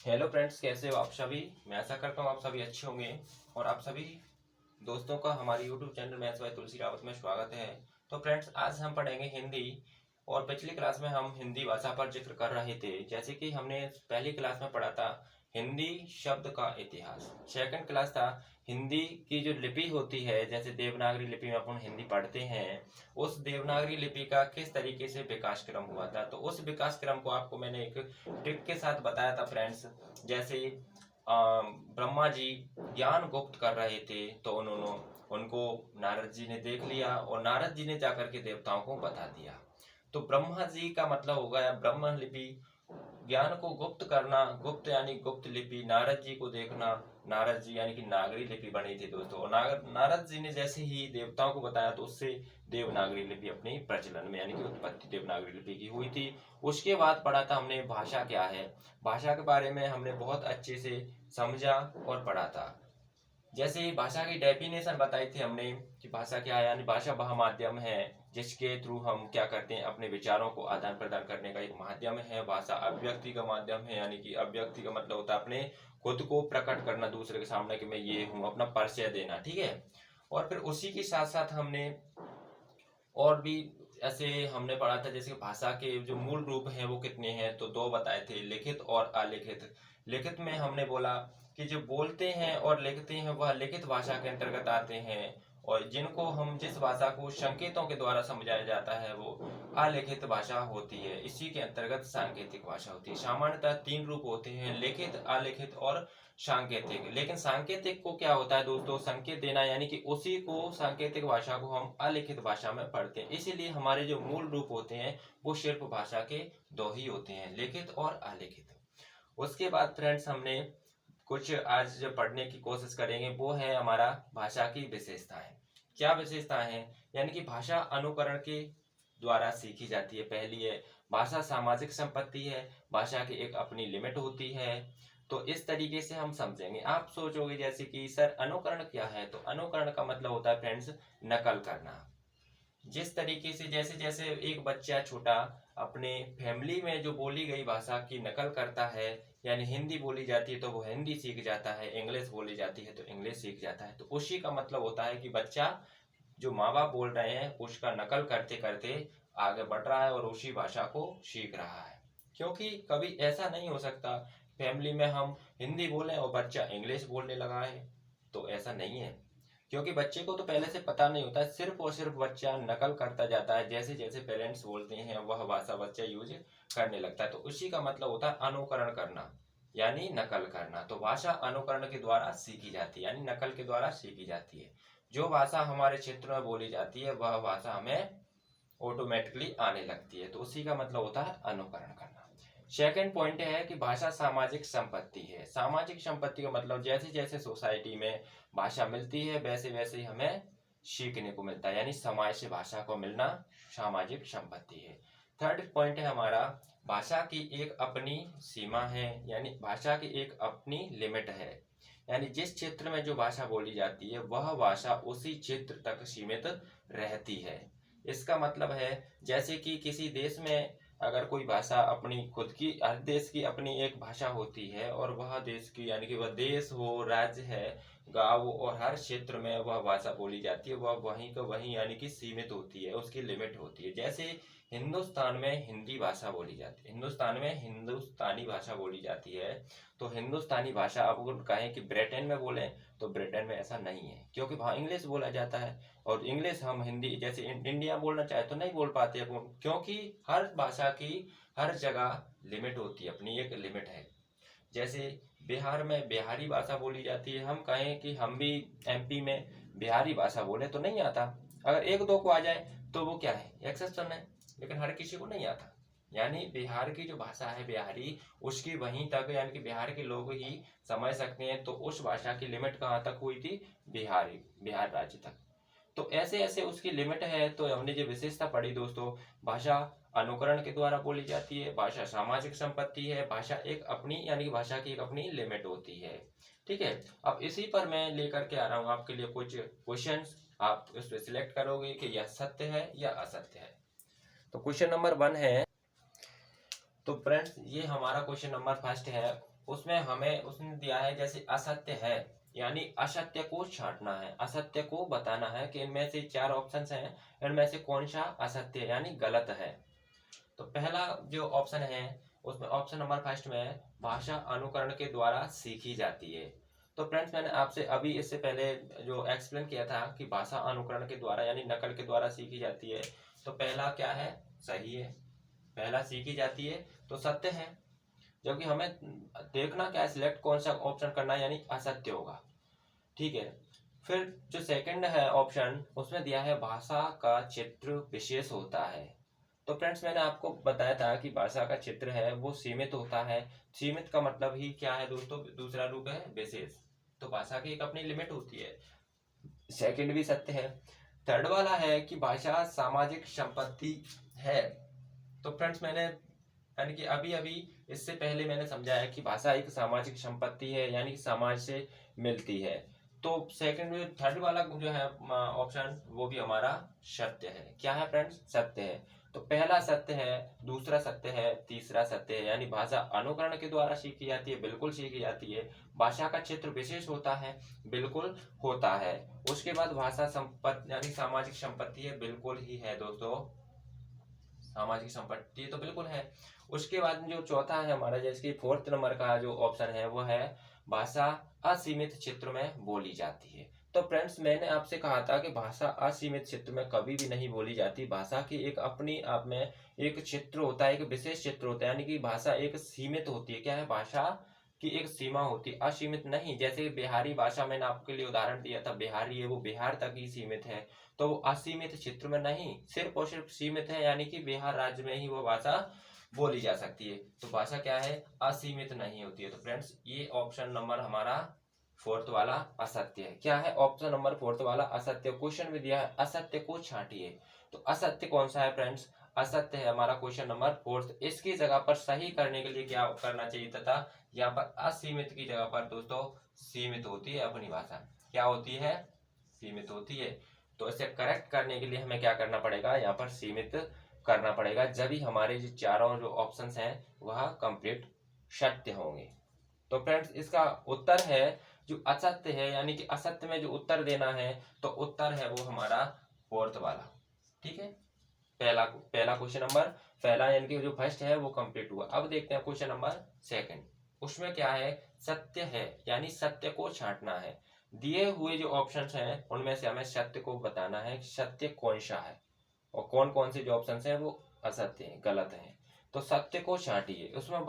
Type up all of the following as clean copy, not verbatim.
Hello friends, कैसे हो आप सभी। मैं आशा करता हूँ आप सभी अच्छे होंगे और आप सभी दोस्तों का हमारे यूट्यूब चैनल मैथ्स बाय तुलसी रावत में स्वागत है। तो फ्रेंड्स, आज हम पढ़ेंगे हिंदी। और पिछली क्लास में हम हिंदी भाषा पर जिक्र कर रहे थे। जैसे कि हमने पहली क्लास में पढ़ा था हिंदी शब्द का इतिहास। सेकंड क्लास था हिंदी की जो लिपि होती है, जैसे देवनागरी लिपि में अपन हिंदी पढ़ते हैं, उस देवनागरी लिपि का किस तरीके से विकास क्रम हुआ था। तो उस विकास क्रम को आपको मैंने एक ट्रिक के साथ बताया था फ्रेंड्स। जैसे ब्रह्मा जी ज्ञान गुप्त कर रहे थे, तो उन्होंने उनको नारद जी ने देख लिया और नारद जी ने जाकर के देवताओं को बता दिया। तो ब्रह्मा जी का मतलब हो गया ब्रह्म लिपि, ज्ञान को गुप्त करना, गुप्त यानी गुप्त लिपि, नारद जी को देखना, नारद जी यानी कि नागरी लिपि बनी थी दोस्तों। और नारद जी ने जैसे ही देवताओं को बताया तो उससे देवनागरी लिपि अपनी प्रचलन में यानी कि उत्पत्ति देवनागरी लिपि की हुई थी। उसके बाद पढ़ा था हमने भाषा क्या है। भाषा के बारे में हमने बहुत अच्छे से समझा और पढ़ा था। जैसे भाषा की डेफिनेशन बताई थी हमने कि भाषा क्या है, यानी भाषा वह माध्यम है जिसके थ्रू हम क्या करते हैं, अपने विचारों को आदान प्रदान करने का एक माध्यम है। भाषा अभिव्यक्ति का माध्यम है, यानी कि अभिव्यक्ति का मतलब होता है अपने खुद को प्रकट करना दूसरे के सामने कि मैं ये हूँ, अपना परिचय देना, ठीक है। और फिर उसी के साथ साथ हमने और भी ऐसे हमने पढ़ा था, जैसे भाषा के जो मूल रूप हैं वो कितने हैं, तो दो बताए थे, लिखित और अलिखित। लिखित में हमने बोला कि जो बोलते हैं और लिखते हैं वह लिखित भाषा के अंतर्गत आते हैं, और जिनको हम जिस भाषा को संकेतों के द्वारा समझाया जाता है वो अलिखित भाषा होती है। इसी के अंतर्गत सांकेतिक भाषा होती है। सामान्यतः तीन रूप होते हैं, लिखित, अलिखित और सांकेतिक। लेकिन सांकेतिक को क्या होता है दोस्तों, संकेत देना, यानी कि उसी को सांकेतिक भाषा को हम अलिखित भाषा में पढ़ते हैं। इसीलिए हमारे जो मूल रूप होते हैं वो सिर्फ भाषा के दो ही होते हैं, लिखित और अलिखित। उसके बाद फ्रेंड्स हमने कुछ आज जो पढ़ने की कोशिश करेंगे वो है हमारा भाषा की विशेषताएं। क्या विशेषताएं हैं, यानी कि भाषा अनुकरण के द्वारा सीखी जाती है। पहली है भाषा सामाजिक संपत्ति है, भाषा की एक अपनी लिमिट होती है। तो इस तरीके से हम समझेंगे। आप सोचोगे जैसे कि सर अनुकरण क्या है, तो अनुकरण का मतलब होता है फ्रेंड्स नकल करना। जिस तरीके से जैसे जैसे एक बच्चा छोटा अपने फैमिली में जो बोली गई भाषा की नकल करता है, यानी हिंदी बोली जाती है तो वो हिंदी सीख जाता है, इंग्लिश बोली जाती है तो इंग्लिश सीख जाता है। तो उसी का मतलब होता है कि बच्चा जो माँ बाप बोल रहे हैं उसका नकल करते करते आगे बढ़ रहा है और उसी भाषा को सीख रहा है। क्योंकि कभी ऐसा नहीं हो सकता फैमिली में हम हिंदी बोलें और बच्चा इंग्लिश बोलने लगा है, तो ऐसा नहीं है। क्योंकि बच्चे को तो पहले से पता नहीं होता, सिर्फ और सिर्फ बच्चा नकल करता जाता है। जैसे जैसे पेरेंट्स बोलते हैं वह भाषा बच्चा यूज करने लगता है। तो उसी का मतलब होता है अनुकरण करना, यानी नकल करना। तो भाषा अनुकरण के द्वारा सीखी जाती है, यानी नकल के द्वारा सीखी जाती है। जो भाषा हमारे क्षेत्र में बोली जाती है वह भाषा हमें ऑटोमेटिकली आने लगती है। तो उसी का मतलब होता है अनुकरण करना। सेकंड पॉइंट है कि भाषा सामाजिक संपत्ति है। सामाजिक संपत्ति का मतलब जैसे जैसे सोसाइटी में भाषा मिलती है वैसे वैसे ही हमें सीखने को मिलता है, यानी समाज से भाषा को मिलना सामाजिक संपत्ति है। थर्ड पॉइंट है हमारा भाषा की एक अपनी सीमा है, यानी भाषा की एक अपनी लिमिट है। यानी जिस क्षेत्र में जो भाषा बोली जाती है वह भाषा उसी क्षेत्र तक सीमित रहती है। इसका मतलब है जैसे कि किसी देश में अगर कोई भाषा अपनी खुद की, हर देश की अपनी एक भाषा होती है और वह देश की, यानी कि वह देश हो, राज्य है, गांव और हर क्षेत्र में वह भाषा बोली जाती है, वह वहीं का वहीं यानी कि सीमित होती है, उसकी लिमिट होती है। जैसे हिंदुस्तान में हिंदी भाषा बोली जाती है, हिंदुस्तान में हिंदुस्तानी भाषा बोली जाती है। तो हिंदुस्तानी भाषा अब अगर कहें कि ब्रिटेन में बोलें तो ब्रिटेन में ऐसा नहीं है, क्योंकि वहाँ इंग्लिश बोला जाता है। और इंग्लिश हम हिंदी जैसे इंडिया बोलना चाहे तो नहीं बोल पाते अपन, क्योंकि हर भाषा की हर जगह लिमिट होती है, अपनी एक लिमिट है। जैसे बिहार में बिहारी भाषा बोली जाती है, हम कहें कि हम भी एमपी में बिहारी भाषा बोले तो नहीं आता। अगर एक दो को आ जाए तो वो क्या है, एक्सेप्शन है, लेकिन हर किसी को नहीं आता। यानी बिहार की जो भाषा है बिहारी, उसकी वहीं तक, यानी कि बिहार के लोग ही समझ सकते हैं। तो उस भाषा की लिमिट कहाँ तक हुई थी, बिहारी, बिहार राज्य तक। तो ऐसे ऐसे उसकी लिमिट है। तो हमने जो विशेषता पढ़ी दोस्तों, भाषा अनुकरण के द्वारा बोली जाती है, भाषा सामाजिक संपत्ति है, भाषा एक अपनी, यानी कि भाषा की एक अपनी लिमिट होती है। ठीक है। अब इसी पर मैं लेकर के आ रहा हूँ आपके लिए कुछ क्वेश्चंस, आप उस पर सिलेक्ट करोगे कि यह सत्य है या असत्य है। तो क्वेश्चन नंबर 1 है, तो फ्रेंड्स ये हमारा क्वेश्चन नंबर फर्स्ट है। उसमें हमें उसने दिया है जैसे असत्य है, यानी असत्य को छांटना है, असत्य को बताना है कि इनमें से 4 ऑप्शंस हैं, इनमें से कौन सा असत्य है यानी गलत है। तो पहला जो ऑप्शन है उसमें ऑप्शन नंबर फर्स्ट में है, भाषा अनुकरण के द्वारा सीखी जाती है। तो फ्रेंड्स मैंने आपसे अभी इससे पहले जो एक्सप्लेन किया था कि भाषा अनुकरण के द्वारा यानी नकल के द्वारा सीखी जाती है, तो पहला क्या है, सही है, पहला सीखी जाती है तो सत्य है, जबकि हमें देखना क्या है, सिलेक्ट कौन सा ऑप्शन करना है यानी असत्य होगा। ठीक है, फिर जो सेकंड है ऑप्शन उसमें दिया है भाषा का चित्र विशेष होता है। तो फ्रेंड्स मैंने आपको बताया था कि भाषा का चित्र है वो सीमित होता है, सीमित का मतलब ही क्या है दोस्तों, दूसरा रूप है विशेष। तो भाषा की एक अपनी लिमिट होती है, सेकंड भी सत्य है। थर्ड वाला है कि भाषा सामाजिक संपत्ति है। तो फ्रेंड्स मैंने यानी कि अभी अभी इससे पहले मैंने समझाया कि भाषा एक सामाजिक संपत्ति है, यानी कि समाज से मिलती है। तो सेकंड थर्ड वाला जो है ऑप्शन वो भी हमारा सत्य है। क्या है फ्रेंड्स, सत्य है। तो पहला सत्य है, दूसरा सत्य है, तीसरा सत्य है, यानी भाषा अनुकरण के द्वारा सीखी जाती है, बिल्कुल सीखी जाती है। भाषा का क्षेत्र विशेष होता है, बिल्कुल होता है। उसके बाद भाषा संपत्ति यानी सामाजिक संपत्ति है, बिल्कुल ही है दोस्तों, सामाजिक संपत्ति तो बिल्कुल है। उसके बाद जो चौथा है हमारा, जैसे कि फोर्थ नंबर का जो ऑप्शन है वो है भाषा असीमित क्षेत्र में बोली जाती है। तो फ्रेंड्स मैंने आपसे कहा था कि भाषा असीमित क्षेत्र में कभी भी नहीं बोली जाती, भाषा की एक अपनी आप में एक क्षेत्र होता है, एक विशेष क्षेत्र होता है, यानी कि भाषा एक सीमित होती है। क्या है, भाषा की एक सीमा होती है, असीमित नहीं। जैसे बिहारी भाषा मैंने आपके लिए उदाहरण दिया था, बिहारी है वो बिहार तक ही सीमित है, तो वो असीमित क्षेत्र में नहीं, सिर्फ और सिर्फ सीमित है, यानी कि बिहार राज्य में ही वो भाषा बोली जा सकती है। तो भाषा क्या है, असीमित नहीं होती है। तो फ्रेंड्स ये ऑप्शन नंबर हमारा फोर्थ वाला असत्य है। क्या है ऑप्शन नंबर फोर्थ वाला असत्य, क्वेश्चन में दिया है असत्य को छांटिए। तो असत्य कौन सा है फ्रेंड्स, असत्य है हमारा क्वेश्चन नंबर फोर्थ। इसकी जगह पर सही करने के लिए क्या करना चाहिए तथा यहाँ पर असीमित की जगह पर दोस्तों सीमित होती है अपनी भाषा, क्या होती है, सीमित होती है। तो इसे करेक्ट करने के लिए हमें क्या करना पड़ेगा, यहाँ पर सीमित करना पड़ेगा, जब ही हमारे जो चारों जो ऑप्शंस हैं वह कंप्लीट सत्य होंगे। तो फ्रेंड्स इसका उत्तर है जो असत्य है, यानी कि असत्य में जो उत्तर देना है, तो उत्तर है वो हमारा फोर्थ वाला। ठीक है, पहला पहला क्वेश्चन नंबर, पहला यानी कि जो फर्स्ट है वो कंप्लीट हुआ। अब देखते हैं क्वेश्चन नंबर सेकंड, उसमें क्या है, सत्य है यानी सत्य को छांटना है। दिए हुए जो ऑप्शंस हैं उनमें से हमें सत्य को बताना है कि सत्य कौन सा है, और कौन कौन से जो ऑप्शंस हैं वो असत्य हैं, गलत हैं। तो सत्य को छांटिए, उसमें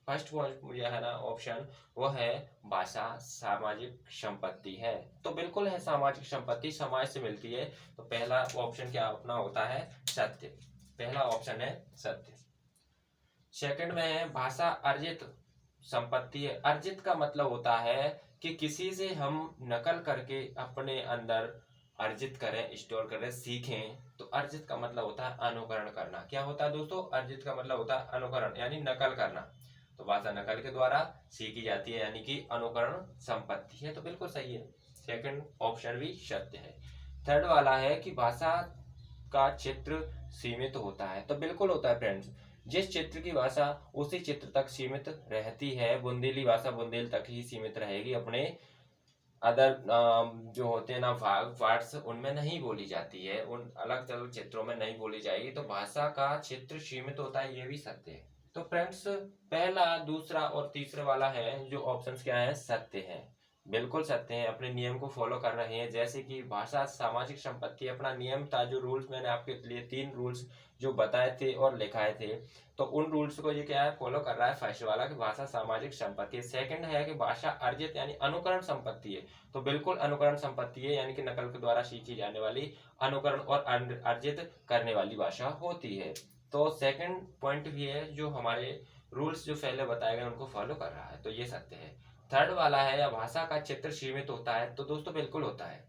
फर्स्ट मुझे है ना ऑप्शन वो है भाषा सामाजिक संपत्ति है। तो बिल्कुल है, सामाजिक संपत्ति समाज से मिलती है। तो पहला ऑप्शन क्या अपना होता है, सत्य, पहला ऑप्शन है सत्य। सेकंड में है भाषा अर्जित संपत्ति है। अर्जित का मतलब होता है कि किसी से हम नकल करके अपने अंदर अर्जित करें, स्टोर करें, सीखें। तो अर्जित का मतलब होता है अनुकरण करना। क्या होता है दोस्तों, अर्जित का मतलब होता है अनुकरण यानी नकल करना। तो भाषा नकल के द्वारा सीखी जाती है, यानी कि अनुकरण संपत्ति है। तो बिल्कुल सही है, सेकंड ऑप्शन भी सत्य है। थर्ड वाला है कि भाषा का क्षेत्र सीमित होता है। तो बिल्कुल होता है फ्रेंड्स, जिस क्षेत्र की भाषा उसी क्षेत्र तक सीमित रहती है। बुंदेली भाषा बुंदेल तक ही सीमित रहेगी, अपने अदर जो होते हैं ना वर्ड्स उनमें नहीं बोली जाती है, उन अलग अलग क्षेत्रों में नहीं बोली जाएगी। तो भाषा का क्षेत्र सीमित होता है, ये भी सत्य है। तो फ्रेंड्स पहला, दूसरा और तीसरा वाला है जो ऑप्शंस क्या है, सत्य है, बिल्कुल सत्य है, अपने नियम को फॉलो कर रहे हैं। जैसे कि भाषा सामाजिक संपत्ति अपना नियम था, जो रूल्स मैंने आपके लिए 3 रूल्स जो बताए थे और लिखाए थे, तो उन रूल्स को ये क्या है, फॉलो कर रहा है। फर्स्ट वाला कि भाषा सामाजिक संपत्ति। सेकंड है कि भाषा अर्जित यानी अनुकरण संपत्ति है। तो बिल्कुल अनुकरण संपत्ति है, यानी कि नकल के द्वारा सीखी जाने वाली, अनुकरण और अर्जित करने वाली भाषा होती है। तो सेकंड पॉइंट भी है, जो हमारे रूल्स जो पहले बताए गए उनको फॉलो कर रहा है, तो ये सत्य है। थर्ड वाला है या भाषा का क्षेत्र सीमित होता है। तो दोस्तों बिल्कुल होता है,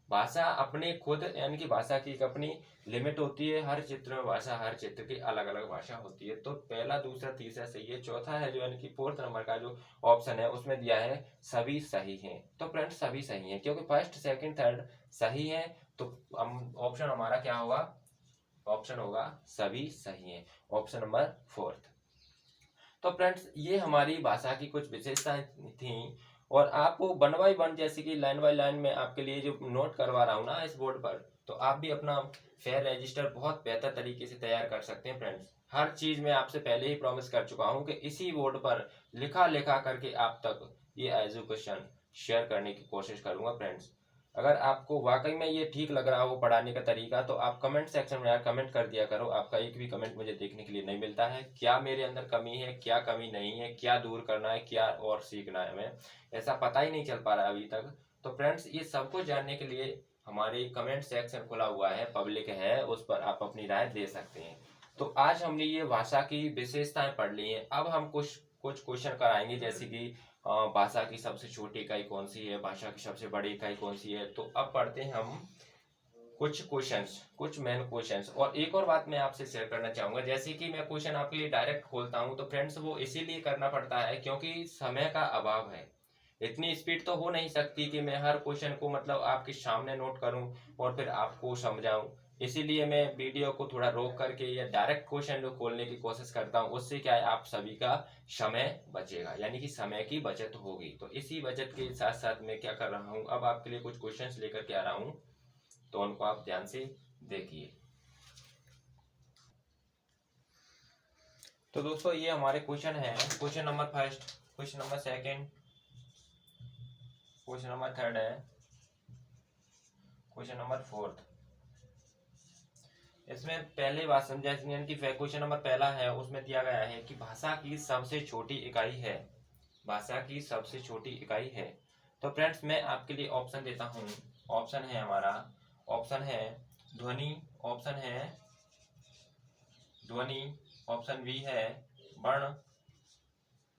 भाषा अपने खुद यानी कि भाषा की एक अपनी लिमिट होती है। हर क्षेत्र में भाषा, हर क्षेत्र की अलग अलग भाषा होती है। तो पहला, दूसरा, तीसरा सही है। चौथा है जो यानी कि फोर्थ नंबर का जो ऑप्शन है उसमें दिया है सभी सही हैं। तो फ्रेंड्स सभी सही हैं, क्योंकि फर्स्ट सेकंड थर्ड सही है। तो हम ऑप्शन हमारा क्या होगा, ऑप्शन होगा सभी सही है, ऑप्शन नंबर फोर्थ। तो फ्रेंड्स ये हमारी भाषा की कुछ विशेषताएं थी, और आपको वन बाई वन जैसे कि लाइन बाय लाइन में आपके लिए जो नोट करवा रहा हूँ ना इस बोर्ड पर, तो आप भी अपना फेयर रजिस्टर बहुत बेहतर तरीके से तैयार कर सकते हैं फ्रेंड्स। हर चीज मैं आपसे पहले ही प्रॉमिस कर चुका हूँ कि इसी बोर्ड पर लिखा लिखा करके आप तक ये एजुकेशन शेयर करने की कोशिश करूंगा फ्रेंड्स। अगर आपको वाकई में ये ठीक लग रहा हो पढ़ाने का तरीका, तो आप कमेंट सेक्शन में यार कमेंट कर दिया करो। आपका एक भी कमेंट मुझे देखने के लिए नहीं मिलता है। क्या मेरे अंदर कमी है, क्या कमी नहीं है, क्या दूर करना है, क्या और सीखना है, हमें ऐसा पता ही नहीं चल पा रहा अभी तक। तो फ्रेंड्स ये सब कुछ जानने के लिए हमारे कमेंट सेक्शन खुला हुआ है, पब्लिक है, उस पर आप अपनी राय दे सकते हैं। तो आज हमने ये भाषा की विशेषताएं पढ़ ली हैं। अब हम कुछ कुछ क्वेश्चन कराएंगे, जैसे कि भाषा की सबसे छोटी इकाई कौन सी है, भाषा की सबसे बड़ी इकाई कौन सी है। तो अब पढ़ते हैं हम कुछ क्वेश्चंस, कुछ मेन क्वेश्चंस। और एक और बात मैं आपसे शेयर करना चाहूंगा, जैसे कि मैं क्वेश्चन आपके लिए डायरेक्ट खोलता हूं, तो फ्रेंड्स वो इसीलिए करना पड़ता है क्योंकि समय का अभाव है। इतनी स्पीड तो हो नहीं सकती कि मैं हर क्वेश्चन को मतलब आपके सामने नोट करूं और फिर आपको समझाऊं। इसीलिए मैं वीडियो को थोड़ा रोक करके या डायरेक्ट क्वेश्चन जो खोलने की कोशिश करता हूं, उससे क्या है आप सभी का समय बचेगा, यानी कि समय की बचत होगी। तो इसी बचत के साथ साथ मैं क्या कर रहा हूं, अब आपके लिए कुछ क्वेश्चंस लेकर के आ रहा हूं, तो उनको आप ध्यान से देखिए। तो दोस्तों ये हमारे क्वेश्चन है, question number first, question number second, question number third है, क्वेश्चन नंबर फोर्थ। इसमें पहले बात समझा कि क्वेश्चन नंबर पहला है, उसमें दिया गया है कि भाषा की सबसे छोटी इकाई है, भाषा की सबसे छोटी इकाई है। तो फ्रेंड्स मैं आपके लिए ऑप्शन देता हूँ। ऑप्शन है हमारा, ऑप्शन है ध्वनि, ऑप्शन है ध्वनि, ऑप्शन बी है वर्ण,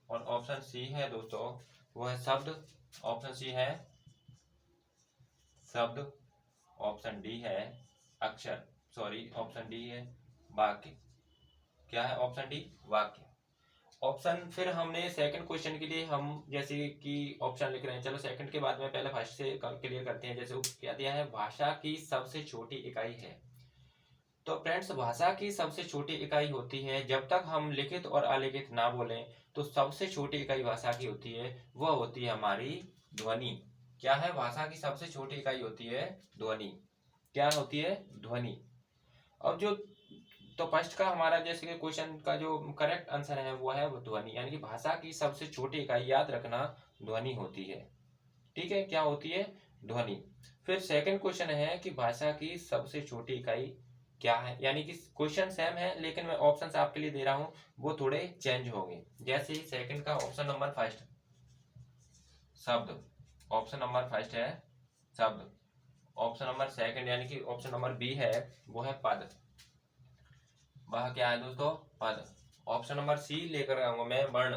और ऑप्शन सी है दोस्तों वो है शब्द, ऑप्शन सी है शब्द, ऑप्शन डी है अक्षर, सॉरी ऑप्शन डी है वाक्य। क्या है ऑप्शन डी? वाक्य। ऑप्शन फिर हमने सेकंड क्वेश्चन के लिए हम जैसे कि ऑप्शन लिख रहे हैं, चलो सेकंड के बाद में पहले फर्स्ट से क्लियर करते हैं। जैसे क्या दिया है, भाषा की सबसे छोटी इकाई है। तो फ्रेंड्स भाषा की सबसे छोटी इकाई होती है, जब तक हम लिखित और अलिखित ना बोलें, तो सबसे छोटी इकाई भाषा की होती है, वह होती है हमारी ध्वनि। क्या है भाषा की सबसे छोटी इकाई होती है? ध्वनि। क्या होती है? ध्वनि। अब जो तो फर्स्ट का हमारा जैसे कि क्वेश्चन का जो करेक्ट आंसर है वो है ध्वनि, यानी कि भाषा की सबसे छोटी इकाई याद रखना ध्वनि होती है। ठीक है, क्या होती है? ध्वनि। फिर सेकंड क्वेश्चन है कि भाषा की सबसे छोटी इकाई क्या है, यानी कि क्वेश्चन सेम है लेकिन मैं ऑप्शंस आपके लिए दे रहा हूं, वो थोड़े चेंज होंगे। जैसे सेकंड का ऑप्शन नंबर फर्स्ट शब्द, ऑप्शन नंबर फर्स्ट है शब्द, ऑप्शन नंबर सेकंड यानी कि ऑप्शन नंबर बी है वो है पद। वह क्या है दोस्तों? पद। ऑप्शन नंबर सी लेकर आऊंगा मैं वर्ण,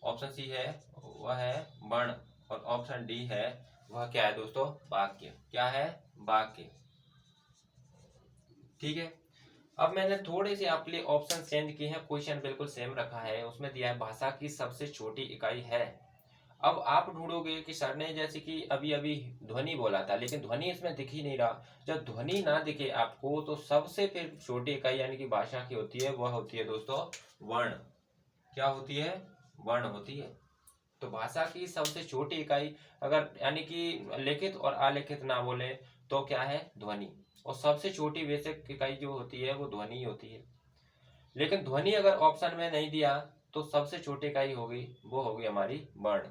ऑप्शन सी है वह है वर्ण, और ऑप्शन डी है वह क्या है दोस्तों? वाक्य। क्या है? वाक्य। ठीक है, अब मैंने थोड़े से आपके लिए ऑप्शन चेंज किए हैं, क्वेश्चन बिल्कुल सेम रखा है। उसमें दिया है भाषा की सबसे छोटी इकाई है। अब आप ढूंढोगे कि सर ने जैसे कि अभी अभी ध्वनि बोला था, लेकिन ध्वनि इसमें दिख ही नहीं रहा। जब ध्वनि ना दिखे आपको, तो सबसे फिर छोटी इकाई यानी कि भाषा की होती है, वह होती है दोस्तों वर्ण। क्या होती है? वर्ण होती है। तो भाषा की सबसे छोटी इकाई अगर यानी कि लिखित और अलिखित ना बोले तो क्या है? ध्वनि। और सबसे छोटी बेसिक इकाई जो होती है वो ध्वनि होती है। लेकिन ध्वनि अगर ऑप्शन में नहीं दिया तो सबसे छोटी इकाई होगी वो होगी हमारी वर्ण।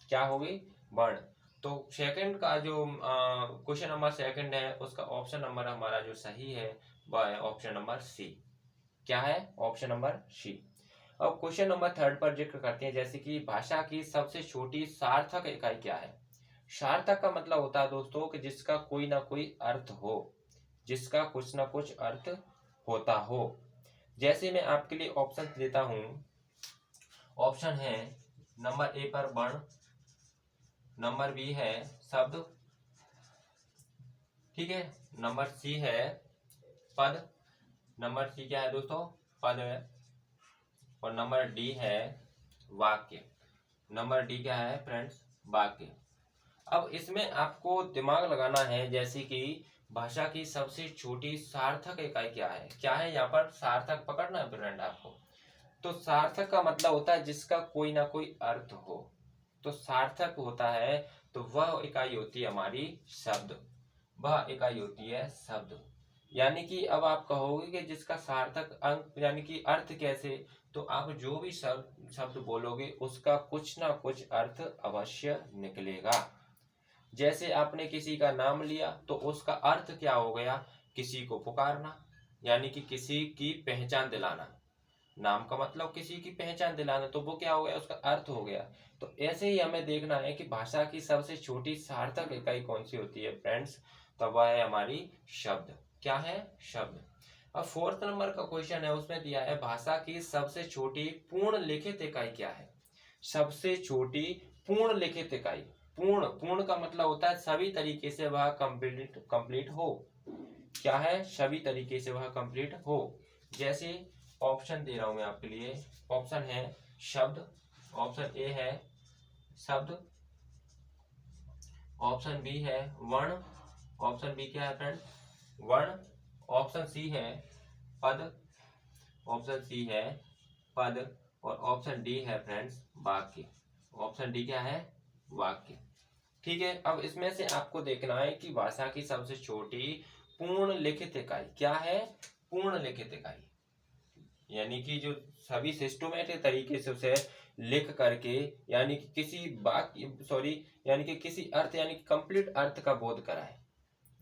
क्या होगी? वर्ण। तो सेकंड का जो क्वेश्चन नंबर सेकंड है उसका ऑप्शन नंबर हमारा जो सही है वह है ऑप्शन नंबर सी। क्या है? Option number C. अब क्वेश्चन नंबर थर्ड पर जिक्र करते हैं, जैसे कि भाषा की सबसे छोटी सार्थक इकाई क्या है। सार्थक का मतलब होता है दोस्तों कि जिसका कोई ना कोई अर्थ हो, जिसका कुछ ना कुछ अर्थ होता हो। जैसे मैं आपके लिए ऑप्शन देता हूं, ऑप्शन है नंबर ए पर वर्ण, नंबर बी है शब्द, ठीक है, नंबर सी है पद, नंबर सी क्या है दोस्तों? पद है, और नंबर डी है वाक्य। नंबर डी क्या है फ्रेंड्स? वाक्य। अब इसमें आपको दिमाग लगाना है, जैसे कि भाषा की सबसे छोटी सार्थक इकाई क्या है। क्या है यहाँ पर? सार्थक पकड़ना है फ्रेंड आपको। तो सार्थक का मतलब होता है जिसका कोई ना कोई अर्थ हो। तो सार्थक होता है तो वह इकाई होती है हमारी शब्द, वह इकाई होती है शब्द। यानी कि अब आप कहोगे कि जिसका सार्थक अंक यानी कि अर्थ कैसे, तो आप जो भी शब्द बोलोगे उसका कुछ ना कुछ अर्थ अवश्य निकलेगा। जैसे आपने किसी का नाम लिया तो उसका अर्थ क्या हो गया, किसी को पुकारना, यानी कि किसी की पहचान दिलाना। नाम का मतलब किसी की पहचान दिलाना, तो वो क्या हो गया, उसका अर्थ हो गया। तो ऐसे ही हमें देखना है कि भाषा की सबसे छोटी सार्थक इकाई कौन सी होती है फ्रेंड्स, तो वह है हमारी शब्द। क्या है, शब्द। अब 4th नंबर का क्वेश्चन है, उसमें दिया है भाषा की सबसे छोटी पूर्ण लिखित इकाई क्या है। सबसे छोटी पूर्ण लिखित इकाई। पूर्ण, पूर्ण का मतलब होता है सभी तरीके से वह कंप्लीट हो। क्या है, सभी तरीके से वह कंप्लीट हो। जैसे ऑप्शन दे रहा हूं मैं आपके लिए। ऑप्शन है शब्द, ऑप्शन ए है शब्द, ऑप्शन बी है वर्ण, ऑप्शन बी क्या है फ्रेंड, वर्ण, ऑप्शन सी है पद, ऑप्शन सी है पद, और ऑप्शन डी है फ्रेंड्स वाक्य। ऑप्शन डी क्या है, वाक्य। ठीक है, अब इसमें से आपको देखना है कि भाषा की सबसे छोटी पूर्ण लिखित इकाई क्या है। पूर्ण लिखित इकाई यानी कि जो सभी सिस्टमेटिक तरीके से उसे लिख करके, यानी कि किसी वाक्य यानी कि किसी अर्थ यानी कि कंप्लीट अर्थ का बोध कराए,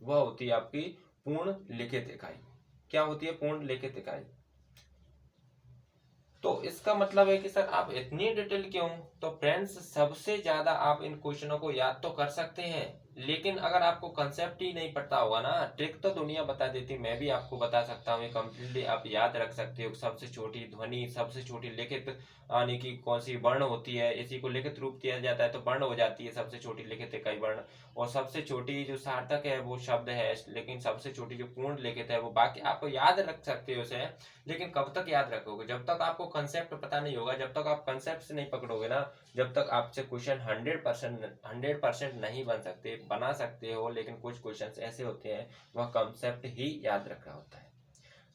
वह होती है आपकी पूर्ण लिखित इकाई। क्या होती है, पूर्ण लिखित इकाई। तो इसका मतलब है कि सर आप इतनी डिटेल क्यों, तो फ्रेंड्स सबसे ज्यादा आप इन क्वेश्चनों को याद तो कर सकते हैं, लेकिन अगर आपको कंसेप्ट ही नहीं पता होगा ना, ट्रिक तो दुनिया बता देती, मैं भी आपको बता सकता हूँ, कंप्लीटली आप याद रख सकते हो। सबसे छोटी ध्वनि, सबसे छोटी लिखित यानी कि कौन सी वर्ण होती है, इसी को लिखित रूप दिया जाता है तो वर्ण हो जाती है सबसे छोटी लिखित इकाई वर्ण। और सबसे छोटी जो सार्थक है वो शब्द है, लेकिन सबसे छोटी जो पूर्ण लिखित है वो बाकी। आप याद रख सकते हो उसे, लेकिन कब तक याद रखोगे, जब तक आपको कंसेप्ट पता नहीं होगा, जब तक आप कंसेप्ट से नहीं पकड़ोगे ना, जब तक आपसे क्वेश्चन 100% नहीं बन सकते। बना सकते हो, लेकिन कुछ क्वेश्चन ऐसे होते हैं वह कंसेप्ट ही याद रखना होता है।